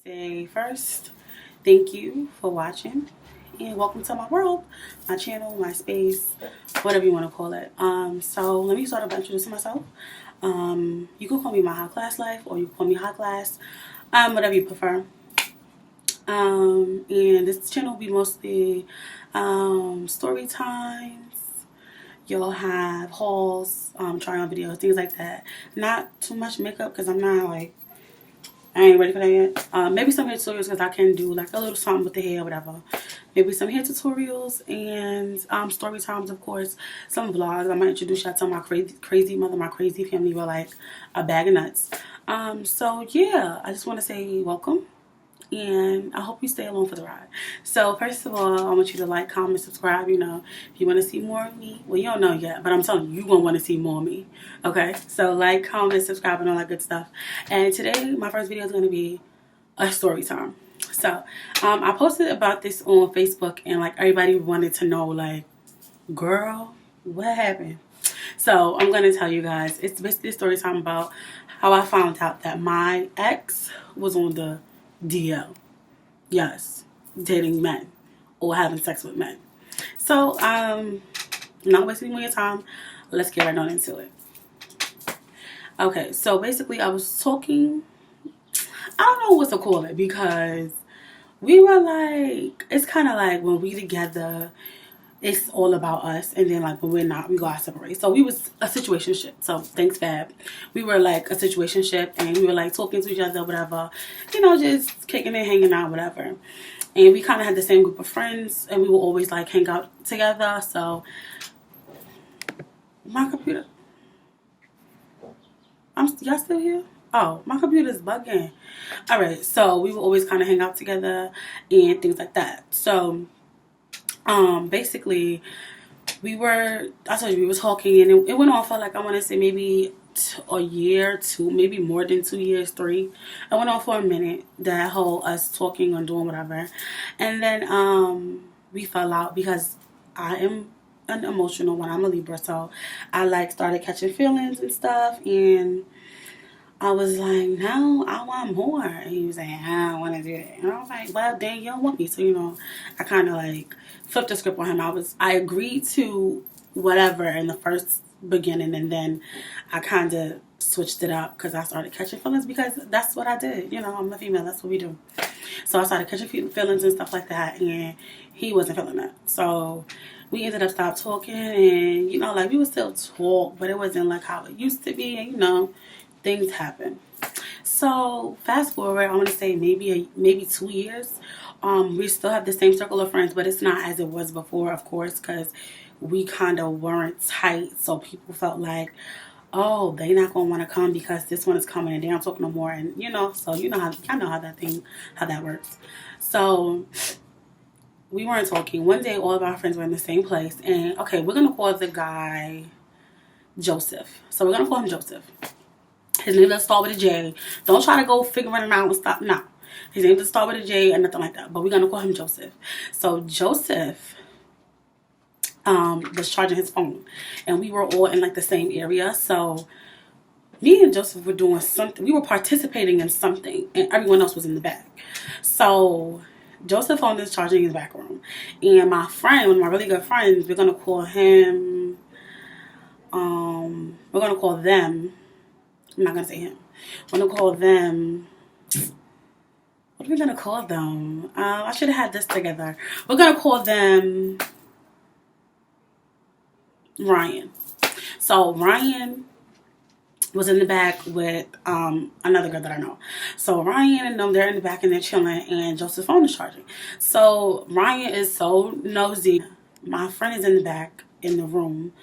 say first, thank you for watching and welcome to my world, my channel, my space, whatever you want to call it. So let me start by introducing myself. You can call me Myhighclasslife or you can call me High Class, whatever you prefer. And this channel will be mostly story times. You'll have hauls, try on videos, things like that. Not too much makeup because I'm not like, I ain't ready for that yet. Maybe some hair tutorials because I can do like a little something with the hair, whatever. Maybe some hair tutorials and story times, of course. Some vlogs. I might introduce y'all to my crazy mother, my crazy family. We're like a bag of nuts. So yeah, I just want to say welcome. And I hope you stay along for the ride. So first of all, I want you to like, comment, subscribe. You know, if you want to see more of me, well, you don't know yet, but I'm telling you, you're going to want to see more of me. Okay? So like, comment, subscribe, and all that good stuff. And today, my first video is going to be a story time. So I posted about this on Facebook, and like everybody wanted to know, like, girl, what happened? So I'm going to tell you guys. It's basically a story time about how I found out that my ex was on the DL. Yes, dating men or having sex with men. So not wasting more time, let's get right on into it. Okay, so basically I was talking, I don't know what to call it, because we were like, it's kind of like when we together, it's all about us, and then like when we're not, we gotta separate. So we was a situationship. So thanks, Fab. We were like a situationship, and we were like talking to each other, whatever, you know, just kicking it, hanging out, whatever. And we kind of had the same group of friends, and we would always like hang out together. So my computer, y'all still here? Oh, my computer's bugging. All right, so we would always kind of hang out together and things like that. So basically I told you we were talking, and it went on for like, I want to say maybe a year, two, maybe more than 2 years, 3. It went on for a minute, that whole us talking and doing whatever. And then we fell out because I am an emotional one. I'm a Libra, so I like started catching feelings and stuff, and I was like, no, I want more. And he was like, I don't want to do that. And I was like, well, dang, you don't want me. So, you know, I kind of like flipped the script on him. I agreed to whatever in the first beginning, and then I kind of switched it up because I started catching feelings, because that's what I did. You know, I'm a female. That's what we do. So I started catching feelings and stuff like that, and he wasn't feeling that. So we ended up stopped talking, and, you know, like we would still talk, but it wasn't like how it used to be, and, you know, things happen. So fast forward, I want to say maybe 2 years. We still have the same circle of friends, but it's not as it was before, of course, because we kind of weren't tight. So people felt like, oh, they not gonna want to come because this one is coming and they don't talk no more, and you know. So you know how that works. So we weren't talking. One day, all of our friends were in the same place, and okay, we're gonna call the guy Joseph. So we're gonna call him Joseph. His name doesn't start with a J. Don't try to go figuring it out and stop. No. His name doesn't start with a J or nothing like that. But we're going to call him Joseph. So Joseph was charging his phone. And we were all in like the same area. So me and Joseph were doing something. We were participating in something. And everyone else was in the back. So Joseph's phone is charging in his back room. And my friend, one of my really good friends, we're going to call him. We're going to call them. I'm not going to say him. We're going to call them. What are we going to call them? I should have had this together. We're going to call them Ryan. So Ryan was in the back with another girl that I know. So Ryan and them, they're in the back and they're chilling, and Joseph's phone is charging. So Ryan is so nosy. My friend is in the back in the room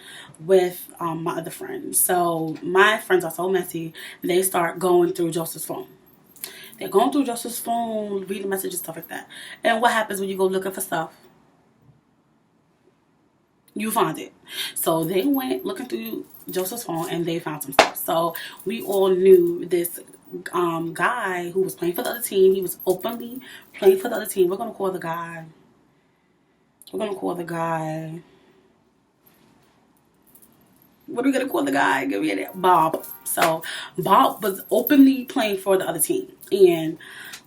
with my other friends. So my friends are so messy, they start going through Joseph's phone. They're going through Joseph's phone, reading messages, stuff like that. And what happens when you go looking for stuff? You find it. So they went looking through Joseph's phone, and they found some stuff. So we all knew this guy who was playing for the other team. He was openly playing for the other team. We're going to call the guy. What are we going to call the guy? Give me it. Bob. So Bob was openly playing for the other team. And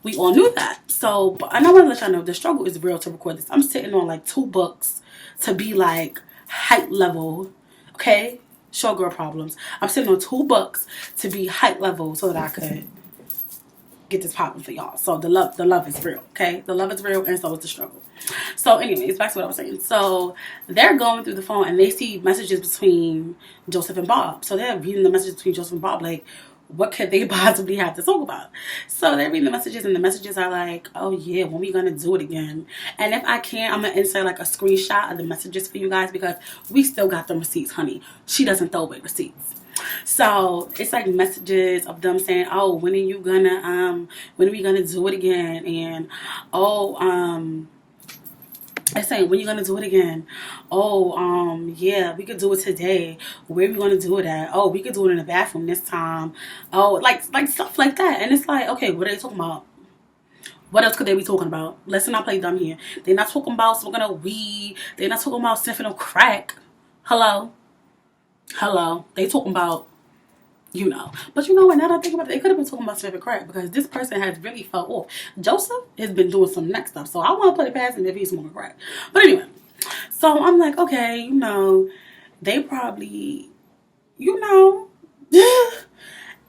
we all knew that. So, and I want to let y'all know the struggle is real to record this. I'm sitting on like 2 books to be like height level, okay? Showgirl problems. I'm sitting on 2 books to be height level so that I could get this popping for y'all. So the love is real, okay? The love is real, and so is the struggle. So anyways, back to what I was saying. So they're going through the phone and they see messages between Joseph and Bob. So they're reading the messages between Joseph and Bob, like, what could they possibly have to talk about? So they're reading the messages, and the messages are like, oh yeah, when we gonna do it again? And if I can, I'm gonna insert like a screenshot of the messages for you guys, because we still got the receipts, honey. She doesn't throw away receipts. So it's like messages of them saying, oh, when are we gonna do it again? And I say, when you gonna do it again? Oh, yeah, we could do it today. Where we gonna do it at? Oh, we could do it in the bathroom this time. Oh, like stuff like that. And it's like, okay, what are they talking about? What else could they be talking about? Let's not play dumb here. They're not talking about smoking a weed. They're not talking about sniffing a crack. Hello. They talking about, But you know what, now that I think about it, they could have been talking about sniffing crack, because this person has really fell off. Joseph has been doing some next stuff, so I want to put it past him if he's smoking crack. But anyway, so I'm like, okay, they probably,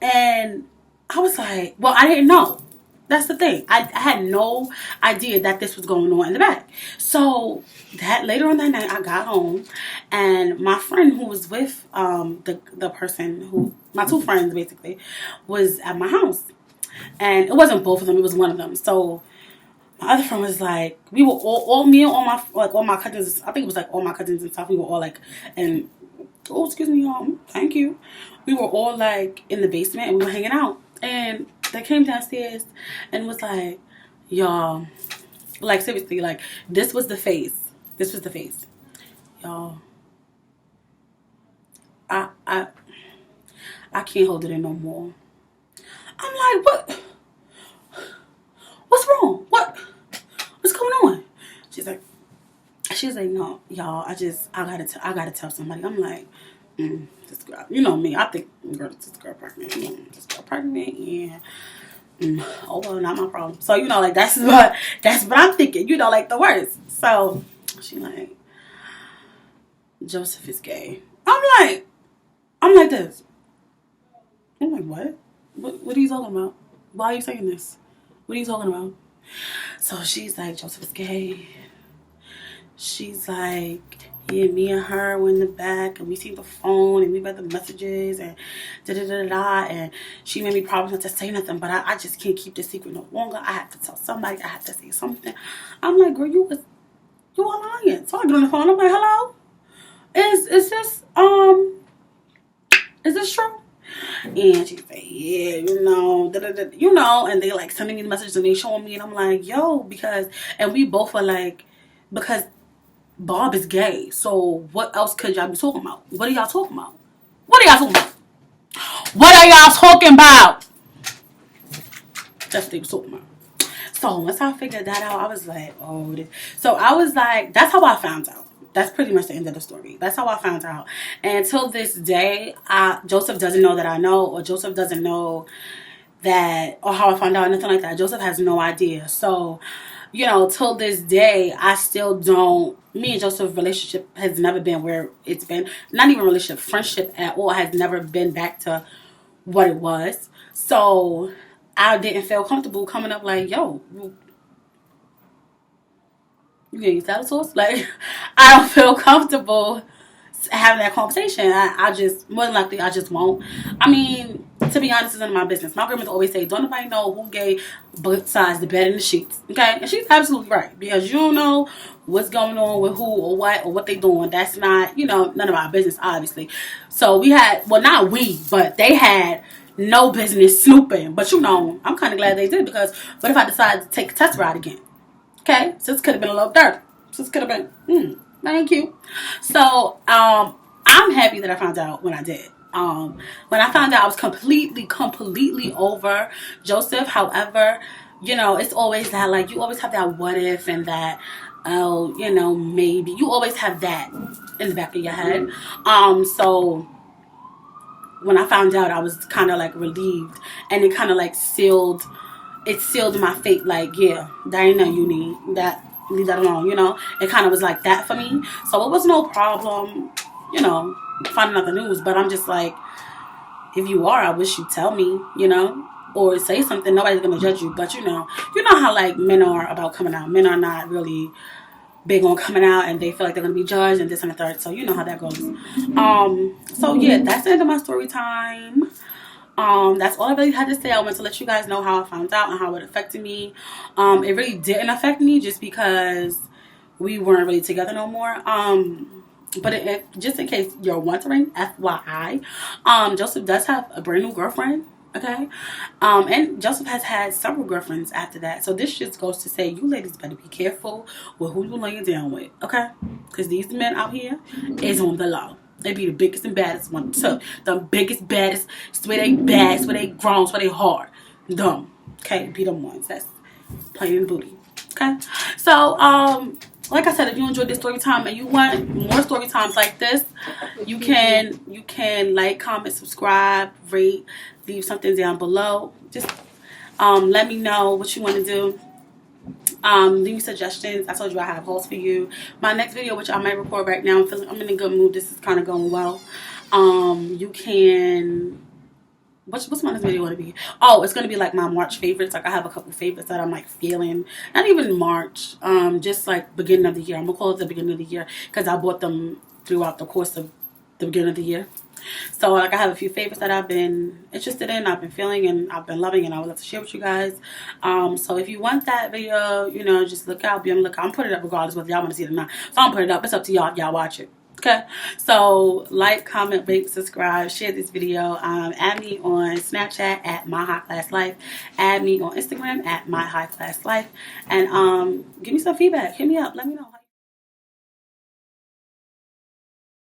and I was like, well, I didn't know. That's the thing. I had no idea that this was going on in the back. So that later on that night, I got home, and my friend who was with the person who, my 2 friends basically, was at my house, and it wasn't both of them. It was one of them. So my other friend was like, we were all me and all my cousins. I think it was like all my cousins and stuff. We were all like, and oh, excuse me, thank you. We were all like in the basement, and we were hanging out, and they came downstairs and was like, y'all, like seriously, like this was the face. Y'all. I can't hold it in no more. I'm like, what? What's wrong? What's going on? She's like, no, y'all, I gotta tell somebody. I'm like, this girl, you know me, I think, this girl pregnant, yeah. Oh well, not my problem. So like that's what I'm thinking. Like the worst. So she like, Joseph is gay. I'm like this. I'm like, what? What are you talking about? Why are you saying this? What are you talking about? So she's like, Joseph is gay. She's like, yeah, me and her were in the back, and we seen the phone, and we read the messages, and da-da-da-da, and she made me promise not to say nothing, but I just can't keep this secret no longer. I have to tell somebody. I have to say something. I'm like, girl, you are lying. So I get on the phone. I'm like, hello? Is this true? And she's like, yeah, and they like sending me the messages, and they showing me, and I'm like, yo, and we both were like, because Bob is gay, so what else could y'all be talking about? What are y'all talking about? That's what they was talking about. So once I figured that out, I was like, oh, this. So I was like, that's how I found out. That's pretty much the end of the story. That's how I found out. And until this day, Joseph doesn't know that I know, or Joseph doesn't know that, or how I found out, nothing like that. Joseph has no idea. So, till this day, I still don't, me and Joseph's relationship has never been where it's been. Not even relationship, friendship at all has never been back to what it was. So I didn't feel comfortable coming up like, yo, you gonna use that sauce? Like, I don't feel comfortable having that conversation. I just, more than likely, I just won't. I mean, to be honest, it's none of my business. My grandmother always say, don't nobody know who gay besides the bed and the sheets. Okay? And she's absolutely right. Because you don't know what's going on with who or what they doing. That's not, none of our business, obviously. So we had, well, not we, but they had no business snooping. But I'm kind of glad they did, because what if I decided to take a test ride again? Okay? So this could have been a little dirty. So this could have been, thank you. So, I'm happy that I found out when I did. When I found out, I was completely over Joseph. However, it's always that, like, you always have that what if, and that, oh, maybe. You always have that in the back of your head. So when I found out, I was kind of like relieved, and it kind of like sealed it sealed in my fate. Like, yeah, that ain't nothing you need. That, leave that alone, you know. It kind of was like that for me. So it was no problem, you know, finding out the news. But I'm just like, if you are, I wish you'd tell me, you know, or say something. Nobody's gonna judge you. But you know how like men are about coming out. Men are not really big on coming out, and they feel like they're gonna be judged and this and the third. So you know how that goes. So yeah, that's the end of my story time. That's all I really had to say. I wanted to let you guys know how I found out and how it affected me. It really didn't affect me just because we weren't really together no more. But just in case you're wondering, FYI, Joseph does have a brand new girlfriend. Okay, and Joseph has had several girlfriends after that. So this just goes to say, you ladies better be careful with who you laying down with. Okay, because these men out here is on the low. They be the biggest and baddest one too. The biggest, baddest. Swear they bad, swear they grown, swear they hard. Dumb. Okay, be them ones that's playing in the booty. Okay, so like I said, if you enjoyed this story time and you want more story times like this, you can like, comment, subscribe, rate, leave something down below. Just let me know what you want to do. Leave me suggestions. I told you I have hauls for you. My next video, which I might record right now, I'm in a good mood. This is kind of going well. You can, what's my next video going to be? Oh, it's going to be like my March favorites. Like I have a couple favorites that I'm like feeling. Not even March. Just like beginning of the year. I'm going to call it the beginning of the year because I bought them throughout the course of the beginning of the year. So like I have a few favorites that I've been interested in, I've been feeling, and I've been loving, and I would love to share with you guys. So if you want that video, you know, just look out, be on the lookout. I'm putting it up regardless whether y'all want to see it or not. So I'm putting it up. It's up to y'all if y'all watch it. Okay, so like, comment, rate, subscribe, share this video. Add me on Snapchat at Myhighclasslife. Add me on Instagram at Myhighclasslife, and give me some feedback. Hit me up. Let me know.